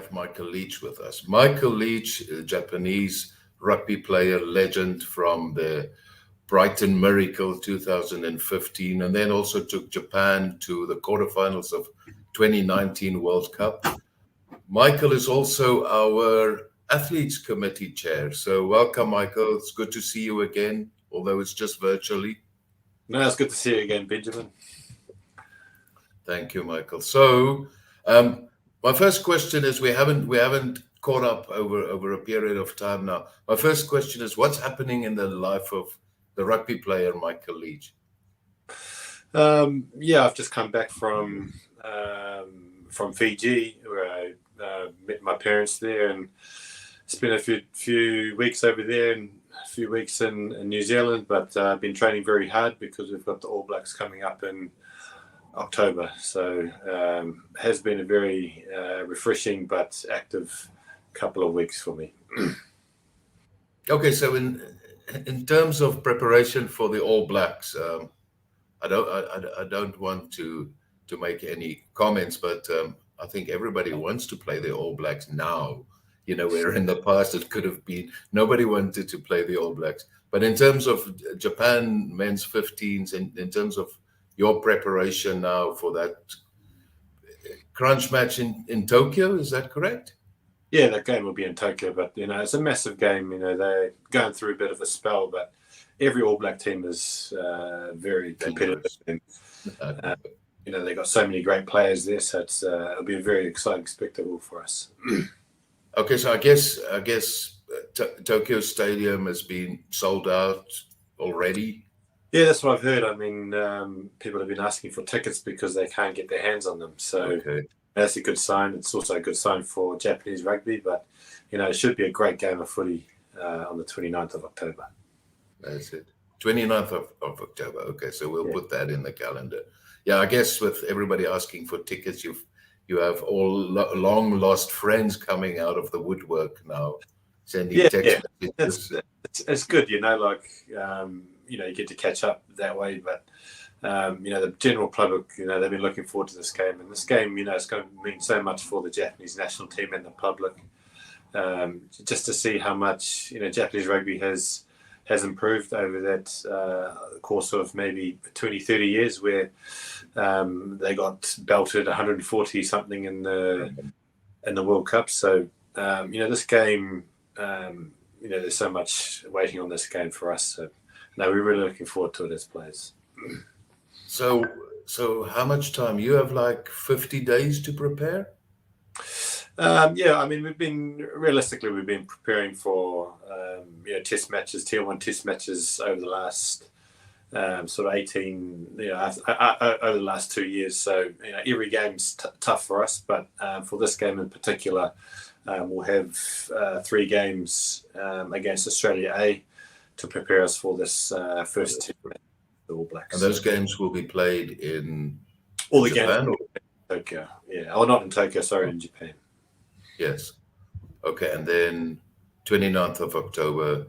have Michael Leitch with us. Michael Leitch, a Japanese rugby player, legend from the Brighton Miracle 2015, and then also took Japan to the quarterfinals of 2019 World Cup. Michael is also our Athletes Committee Chair. So welcome, Michael. It's good to see you again, although it's just virtually. No, it's good to see you again, Benjamin. Thank you, Michael. So my first question is, we haven't caught up over a period of time now. My first question is, what's happening in the life of the rugby player Michael Leitch? I've just come back from Fiji, where I met my parents there, and spent a few weeks over there and a few weeks in New Zealand. But I've been training very hard because we've got the All Blacks coming up in October. So has been a very refreshing but active couple of weeks for me. Okay, so in terms of preparation for the All Blacks, I don't want to make any comments, but I think everybody wants to play the All Blacks now. You know, where in the past it could have been nobody wanted to play the All Blacks. But in terms of Japan men's 15s, in terms of your preparation now for that crunch match in Tokyo, is that correct? Yeah, that game will be in Tokyo, but it's a massive game. They're going through a bit of a spell, but every All Black team is very competitive. And, they've got so many great players there, so it'll be a very exciting spectacle for us. Okay, so I guess Tokyo Stadium has been sold out already. Yeah, that's what I've heard. I mean, people have been asking for tickets because they can't get their hands on them. So That's a good sign. It's also a good sign for Japanese rugby, but it should be a great game of footy on the 29th of October. That's it. 29th of October. Okay, so we'll put that in the calendar. Yeah, I guess with everybody asking for tickets, you have all long lost friends coming out of the woodwork now, sending text messages. It's good, you get to catch up that way, but the general public, they've been looking forward to this game, and this game, it's going to mean so much for the Japanese national team and the public, just to see how much Japanese rugby has improved over that course of maybe 20-30 years, where they got belted 140 something in the World Cup. So this game, there's so much waiting on this game for us. So we're really looking forward to it as players. So how much time? You have like 50 days to prepare? We've been preparing for test matches, tier 1 test matches over the last sort of 18, over the last 2 years. So every game's tough for us, but for this game in particular, we'll have 3 games against Australia A to prepare us for this first team. All Blacks. And those games will be played in all the Japan, games in Tokyo. Yeah, not in Tokyo. Sorry, in Japan. Yes. Okay, and then 29th of October.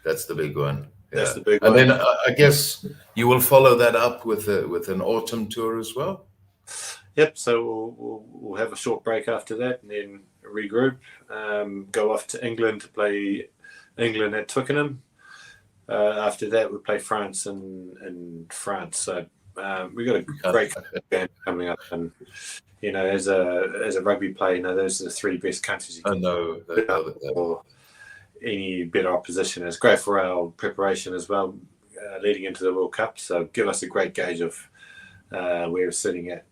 That's the big one. That's the big one. And then I guess you will follow that up with an autumn tour as well. Yep. So we'll have a short break after that, and then regroup. Go off to England to play England at Twickenham. After that, we play France in France. So we've got a great game coming up, and as a rugby player, those are the 3 best countries you can for any better opposition. It's great for our preparation as well, leading into the World Cup. So give us a great gauge of where we're sitting at.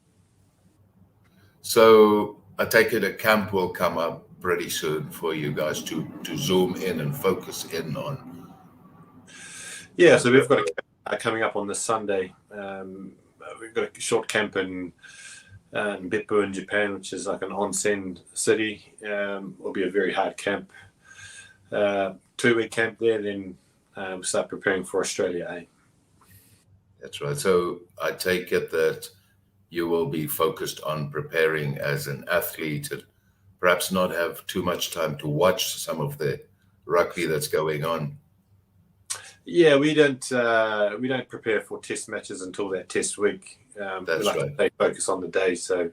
So I take it a camp will come up pretty soon for you guys to zoom in and focus in on. Yeah, so we've got a coming up on this Sunday. We've got a short camp in Beppu in Japan, which is like an onsen city. Will be a very hard camp. 2-week camp there, then we'll start preparing for Australia A. That's right. So I take it that you will be focused on preparing as an athlete and perhaps not have too much time to watch some of the rugby that's going on. Yeah, we don't prepare for test matches until that test week. We That's like to right. stay focused on the day. So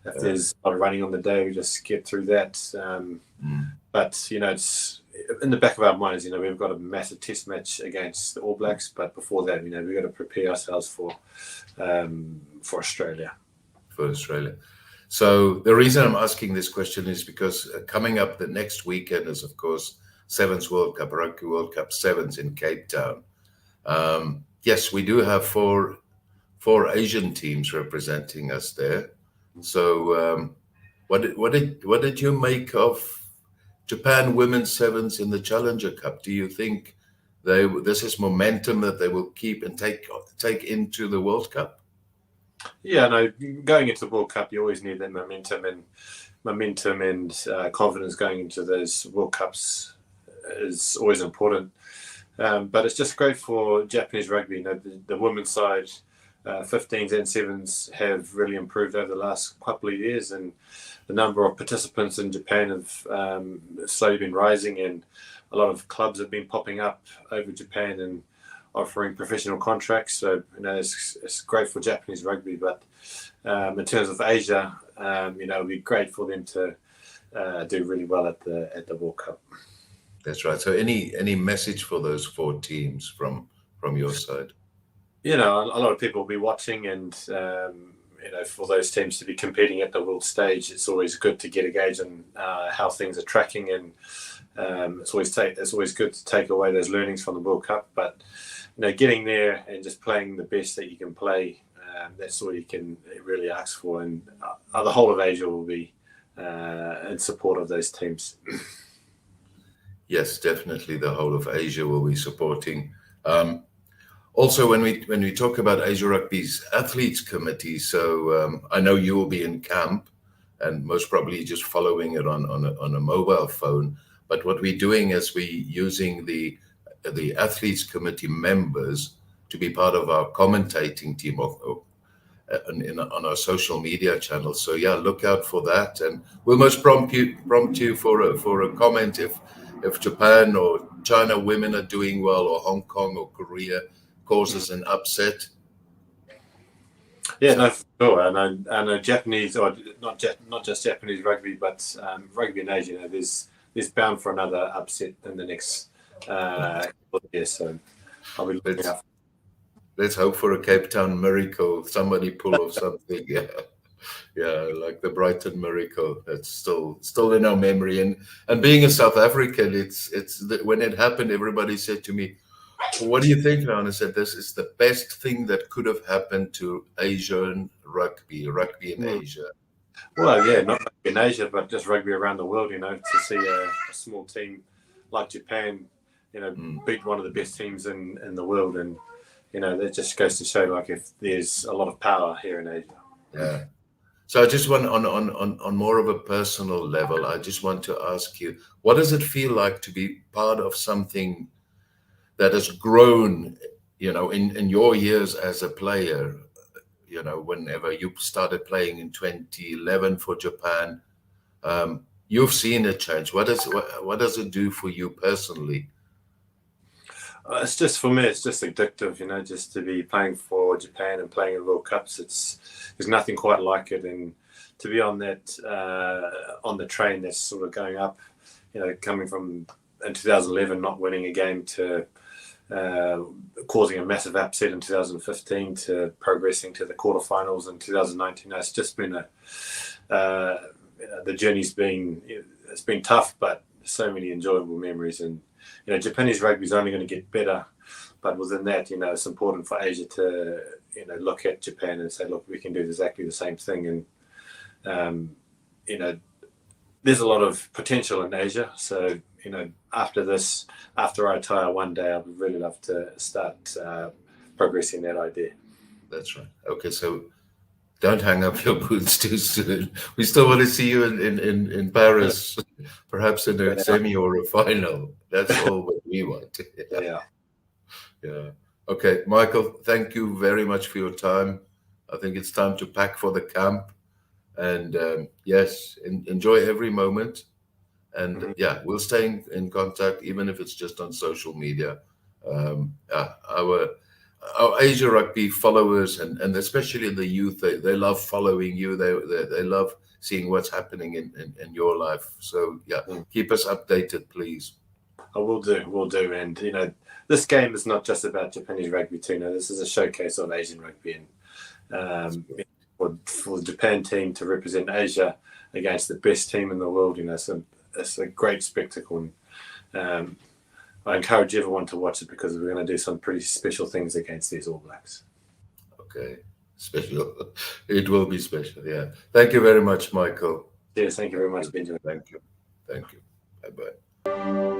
if there's a lot of running on the day, we just get through that. But it's in the back of our minds. We've got a massive test match against the All Blacks, but before that, we've got to prepare ourselves for Australia. For Australia. So the reason I'm asking this question is because coming up the next weekend is, of course, Sevens World Cup, Rugby World Cup Sevens in Cape Town. Yes, we do have four Asian teams representing us there. So, what did you make of Japan women's sevens in the Challenger Cup? Do you think this is momentum that they will keep and take into the World Cup? Yeah, no. Going into the World Cup, you always need that momentum and confidence going into those World Cups is always important. But it's just great for Japanese rugby. The women's side, 15s and 7s have really improved over the last couple of years, and the number of participants in Japan have slowly been rising, and a lot of clubs have been popping up over Japan and offering professional contracts. So it's great for Japanese rugby. But in terms of Asia, it'll be great for them to do really well at the World Cup. That's right. So any message for those four teams from your side? A lot of people will be watching, and for those teams to be competing at the world stage, it's always good to get a gauge on how things are tracking, and it's always good to take away those learnings from the World Cup. But getting there and just playing the best that you can play, that's all you can really ask for, and the whole of Asia will be in support of those teams. Yes, definitely. The whole of Asia will be supporting. Also, when we talk about Asia Rugby's athletes committee, so I know you will be in camp, and most probably just following it on a mobile phone. But what we're doing is we using the athletes committee members to be part of our commentating team on our social media channels. So yeah, look out for that, and we'll most prompt you for a comment if Japan or China women are doing well, or Hong Kong or Korea causes an upset. Yeah, no, for sure. I know Japanese, or not just Japanese rugby, but rugby in Asia. There's bound for another upset in the next couple of years. So I'll be looking out. Let's hope for a Cape Town miracle. Somebody pull off something. Yeah, like the Brighton miracle. That's still in our memory. And being a South African, it's when it happened, everybody said to me, "What do you think now?" And I said, "This is the best thing that could have happened to Asian rugby in Asia." Well, yeah, not rugby in Asia, but just rugby around the world. To see a small team like Japan, beat one of the best teams in the world, and that just goes to show, like, if there's a lot of power here in Asia. Yeah. So I just want on more of a personal level, I just want to ask you, what does it feel like to be part of something that has grown, in your years as a player, whenever you started playing in 2011 for Japan, you've seen it change. What does it do for you personally? It's just, for me, it's just addictive, just to be playing for Japan and playing in World Cups. There's nothing quite like it, and to be on that on the train that's sort of going up, coming from in 2011 not winning a game to causing a massive upset in 2015 to progressing to the quarterfinals in 2019. It's just been the journey's been tough, but so many enjoyable memories. And Japanese rugby is only going to get better, but within that, it's important for Asia to look at Japan and say, look, we can do exactly the same thing. And there's a lot of potential in Asia. So after I retire one day, I would really love to start progressing that idea. That's right. Okay, so don't hang up your boots too soon. We still want to see you in Paris, perhaps in a semi or a final. That's all what we want. Yeah. Okay, Michael, thank you very much for your time. I think it's time to pack for the camp. And yes, enjoy every moment. And yeah, we'll stay in contact, even if it's just on social media. Our Asia Rugby followers, and especially the youth, they love following you. They love seeing what's happening in your life. So yeah, keep us updated, please. I will do. And this game is not just about Japanese rugby too. This is a showcase of Asian rugby, and for the Japan team to represent Asia against the best team in the world, it's a great spectacle. And I encourage everyone to watch it because we're going to do some pretty special things against these All Blacks. Okay, special. It will be special. Yeah. Thank you very much, Michael. Yes, thank you very much, Benjamin. Thank you. Bye bye.